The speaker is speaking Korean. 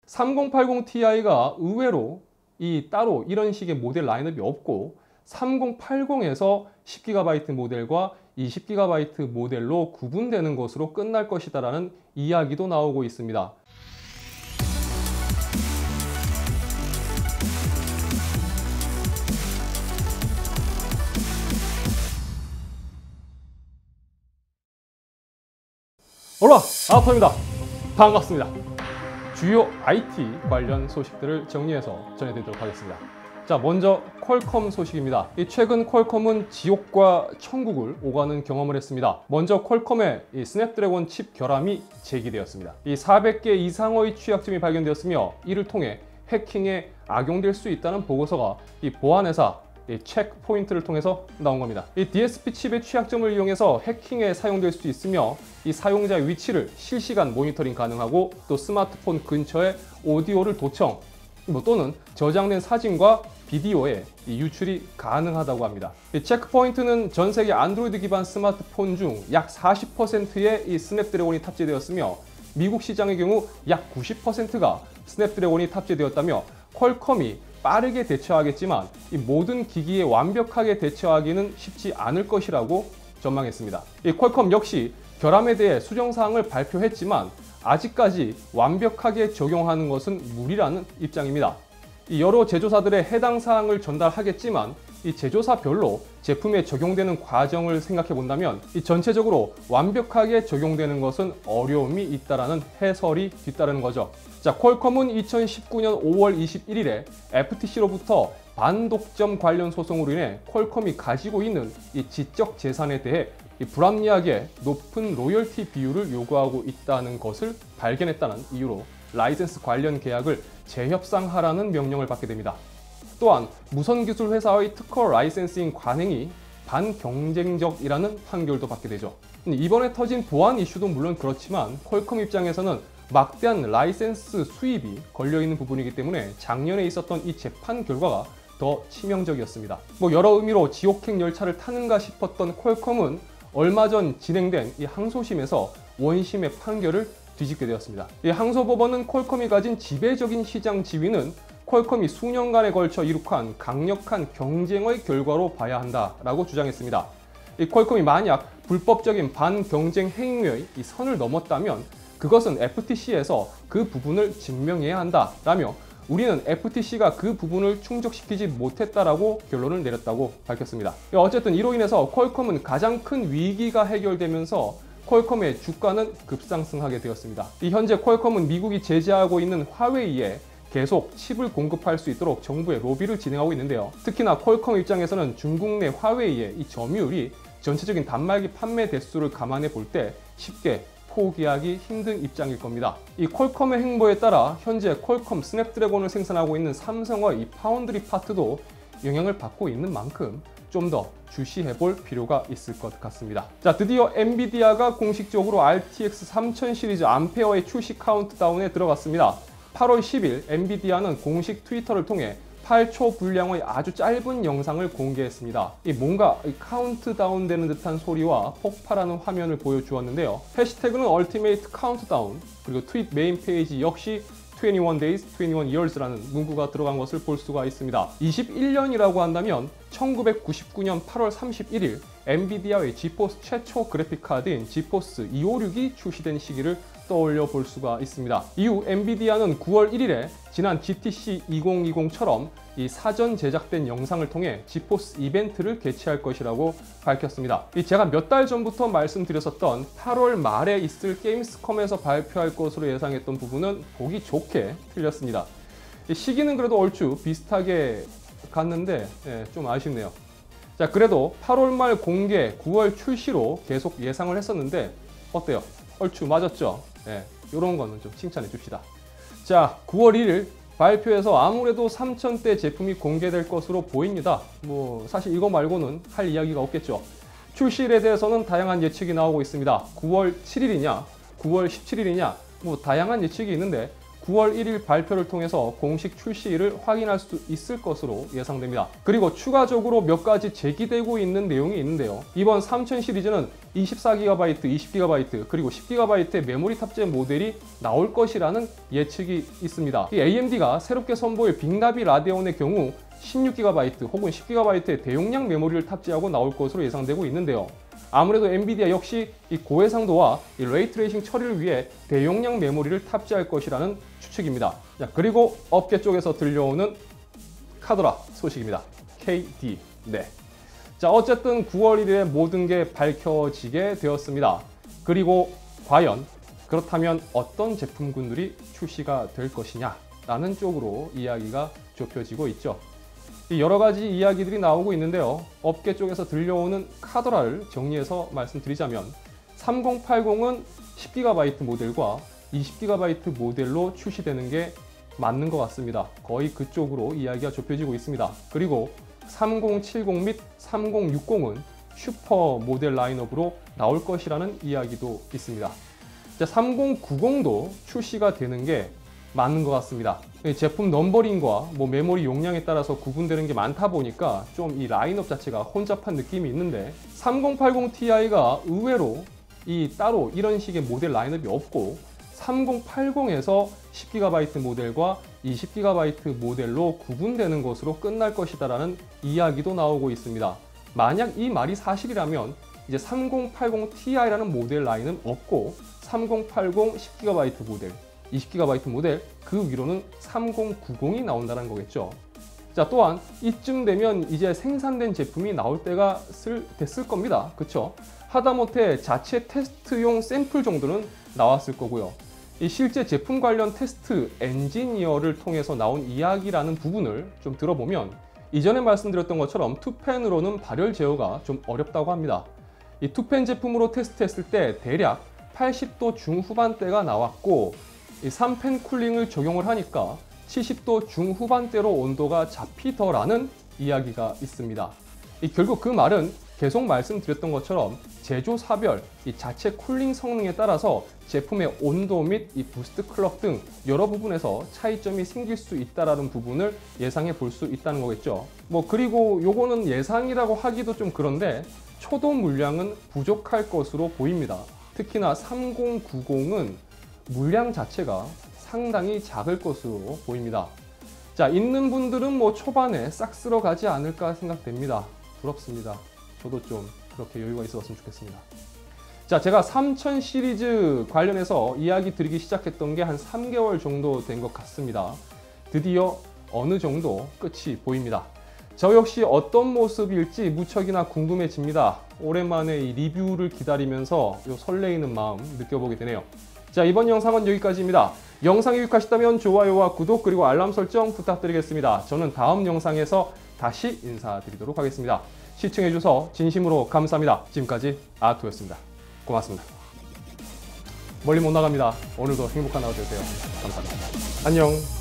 3080 Ti가 의외로 따로 이런 식의 모델 라인업이 없고 3080에서 10GB 모델과 20GB 모델로 구분되는 것으로 끝날 것이다라는 이야기도 나오고 있습니다. 올라 아토입니다. 반갑습니다. 주요 IT 관련 소식들을 정리해서 전해드리도록 하겠습니다. 자, 먼저 퀄컴 소식입니다. 최근 퀄컴은 지옥과 천국을 오가는 경험을 했습니다. 먼저 퀄컴의 스냅드래곤 칩 결함이 제기되었습니다. 400개 이상의 취약점이 발견되었으며 이를 통해 해킹에 악용될 수 있다는 보고서가 보안회사 체크포인트를 통해서 나온 겁니다. DSP 칩의 취약점을 이용해서 해킹에 사용될 수 있으며 사용자의 위치를 실시간 모니터링 가능하고 또 스마트폰 근처에 오디오를 도청 또는 저장된 사진과 비디오에 유출이 가능하다고 합니다. 체크포인트는 전 세계 안드로이드 기반 스마트폰 중 약 40%의 스냅드래곤이 탑재되었으며 미국 시장의 경우 약 90%가 스냅드래곤이 탑재되었다며 퀄컴이 빠르게 대처하겠지만 모든 기기에 완벽하게 대처하기는 쉽지 않을 것이라고 전망했습니다. 퀄컴 역시 결함에 대해 수정사항을 발표했지만 아직까지 완벽하게 적용하는 것은 무리라는 입장입니다. 여러 제조사들의 해당 사항을 전달하겠지만 제조사별로 제품에 적용되는 과정을 생각해 본다면 전체적으로 완벽하게 적용되는 것은 어려움이 있다라는 해설이 뒤따르는 거죠. 자, 퀄컴은 2019년 5월 21일에 FTC로부터 반독점 관련 소송으로 인해 퀄컴이 가지고 있는 지적 재산에 대해 불합리하게 높은 로열티 비율을 요구하고 있다는 것을 발견했다는 이유로 라이센스 관련 계약을 재협상하라는 명령을 받게 됩니다. 또한 무선기술 회사의 특허 라이센싱 관행이 반경쟁적이라는 판결도 받게 되죠. 이번에 터진 보안 이슈도 물론 그렇지만 퀄컴 입장에서는 막대한 라이센스 수입이 걸려있는 부분이기 때문에 작년에 있었던 이 재판 결과가 더 치명적이었습니다. 여러 의미로 지옥행 열차를 타는가 싶었던 퀄컴은 얼마 전 진행된 이 항소심에서 원심의 판결을 뒤집게 되었습니다. 이 항소법원은 퀄컴이 가진 지배적인 시장 지위는 퀄컴이 수년간에 걸쳐 이룩한 강력한 경쟁의 결과로 봐야 한다라고 주장했습니다. 이 퀄컴이 만약 불법적인 반경쟁 행위의 이 선을 넘었다면 그것은 FTC에서 그 부분을 증명해야 한다라며 우리는 FTC가 그 부분을 충족시키지 못했다라고 결론을 내렸다고 밝혔습니다. 어쨌든 이로 인해서 퀄컴은 가장 큰 위기가 해결되면서 퀄컴의 주가는 급상승하게 되었습니다. 현재 퀄컴은 미국이 제재하고 있는 화웨이에 계속 칩을 공급할 수 있도록 정부의 로비를 진행하고 있는데요. 특히나 퀄컴 입장에서는 중국 내 화웨이의 이 점유율이 전체적인 단말기 판매 대수를 감안해 볼 때 쉽게 포기하기 힘든 입장일 겁니다. 이 퀄컴의 행보에 따라 현재 퀄컴 스냅드래곤을 생산하고 있는 삼성의 이 파운드리 파트도 영향을 받고 있는 만큼 좀 더 주시해 볼 필요가 있을 것 같습니다. 자, 드디어 엔비디아가 공식적으로 RTX 3000 시리즈 암페어의 출시 카운트다운에 들어갔습니다. 8월 10일 엔비디아는 공식 트위터를 통해 8초 분량의 아주 짧은 영상을 공개했습니다. 뭔가 카운트다운 되는 듯한 소리와 폭발하는 화면을 보여주었는데요. 해시태그는 얼티메이트 카운트다운, 그리고 트윗 메인 페이지 역시 21 days, 21 years라는 문구가 들어간 것을 볼 수가 있습니다. 21년이라고 한다면 1999년 8월 31일 엔비디아의 지포스 최초 그래픽카드인 지포스 256이 출시된 시기를 떠올려 볼 수가 있습니다. 이후 엔비디아는 9월 1일에 지난 GTC 2020처럼 이 사전 제작된 영상을 통해 지포스 이벤트를 개최할 것이라고 밝혔습니다. 제가 몇 달 전부터 말씀드렸었던 8월 말에 있을 게임스컴에서 발표할 것으로 예상했던 부분은 보기 좋게 틀렸습니다. 시기는 그래도 얼추 비슷하게 갔는데 좀 아쉽네요. 자, 그래도 8월 말 공개, 9월 출시로 계속 예상을 했었는데 어때요? 얼추 맞았죠? 이런 거는 좀 칭찬해 줍시다. 자, 9월 1일 발표해서 아무래도 3000대 제품이 공개될 것으로 보입니다. 사실 이거 말고는 할 이야기가 없겠죠. 출시일에 대해서는 다양한 예측이 나오고 있습니다. 9월 7일이냐, 9월 17일이냐, 다양한 예측이 있는데 9월 1일 발표를 통해서 공식 출시일을 확인할 수 있을 것으로 예상됩니다. 그리고 추가적으로 몇 가지 제기되고 있는 내용이 있는데요. 이번 3000 시리즈는 24GB, 20GB 그리고 10GB의 메모리 탑재 모델이 나올 것이라는 예측이 있습니다. 이 AMD가 새롭게 선보일 빅나비 라데온의 경우 16GB 혹은 10GB의 대용량 메모리를 탑재하고 나올 것으로 예상되고 있는데요. 아무래도 엔비디아 역시 이 고해상도와 이 레이트레이싱 처리를 위해 대용량 메모리를 탑재할 것이라는 추측입니다. 자, 그리고 업계 쪽에서 들려오는 카더라 소식입니다. KD. 네. 자, 어쨌든 9월 1일에 모든 게 밝혀지게 되었습니다. 그리고 과연 그렇다면 어떤 제품군들이 출시가 될 것이냐라는 쪽으로 이야기가 좁혀지고 있죠. 여러 가지 이야기들이 나오고 있는데요. 업계 쪽에서 들려오는 카더라를 정리해서 말씀드리자면 3080은 10GB 모델과 20GB 모델로 출시되는 게 맞는 것 같습니다. 거의 그쪽으로 이야기가 좁혀지고 있습니다. 그리고 3070 및 3060은 슈퍼 모델 라인업으로 나올 것이라는 이야기도 있습니다. 3090도 출시가 되는 게 맞는 것 같습니다. 제품 넘버링과 메모리 용량에 따라서 구분되는 게 많다 보니까 좀 이 라인업 자체가 혼잡한 느낌이 있는데 3080 Ti가 의외로 따로 이런 식의 모델 라인업이 없고 3080에서 10GB 모델과 20GB 모델로 구분되는 것으로 끝날 것이다라는 이야기도 나오고 있습니다. 만약 이 말이 사실이라면 이제 3080 Ti라는 모델 라인은 없고 3080 10GB 모델, 20GB 모델, 그 위로는 3090이 나온다는 거겠죠. 자, 또한 이쯤 되면 이제 생산된 제품이 나올 때가 됐을 겁니다. 그쵸? 하다못해 자체 테스트용 샘플 정도는 나왔을 거고요. 이 실제 제품 관련 테스트 엔지니어를 통해서 나온 이야기라는 부분을 좀 들어보면 이전에 말씀드렸던 것처럼 투펜으로는 발열 제어가 좀 어렵다고 합니다. 이 투펜 제품으로 테스트했을 때 대략 80도 중후반대가 나왔고 이 3펜 쿨링을 적용을 하니까 70도 중후반대로 온도가 잡히더라는 이야기가 있습니다. 결국 그 말은 계속 말씀드렸던 것처럼 제조사별 이 자체 쿨링 성능에 따라서 제품의 온도 및 이 부스트 클럭 등 여러 부분에서 차이점이 생길 수 있다는 부분을 예상해 볼 수 있다는 거겠죠. 그리고 요거는 예상이라고 하기도 좀 그런데 초도 물량은 부족할 것으로 보입니다. 특히나 3090은 물량 자체가 상당히 작을 것으로 보입니다. 자, 있는 분들은 초반에 싹 쓸어 가지 않을까 생각됩니다. 부럽습니다. 저도 좀 그렇게 여유가 있었으면 좋겠습니다. 자, 제가 3000 시리즈 관련해서 이야기 드리기 시작했던 게 한 3개월 정도 된 것 같습니다. 드디어 어느 정도 끝이 보입니다. 저 역시 어떤 모습일지 무척이나 궁금해집니다. 오랜만에 이 리뷰를 기다리면서 설레이는 마음 느껴보게 되네요. 자, 이번 영상은 여기까지입니다. 영상이 유익하셨다면 좋아요와 구독 그리고 알람 설정 부탁드리겠습니다. 저는 다음 영상에서 다시 인사드리도록 하겠습니다. 시청해주셔서 진심으로 감사합니다. 지금까지 아토였습니다. 고맙습니다. 멀리 못 나갑니다. 오늘도 행복한 하루 되세요. 감사합니다. 안녕.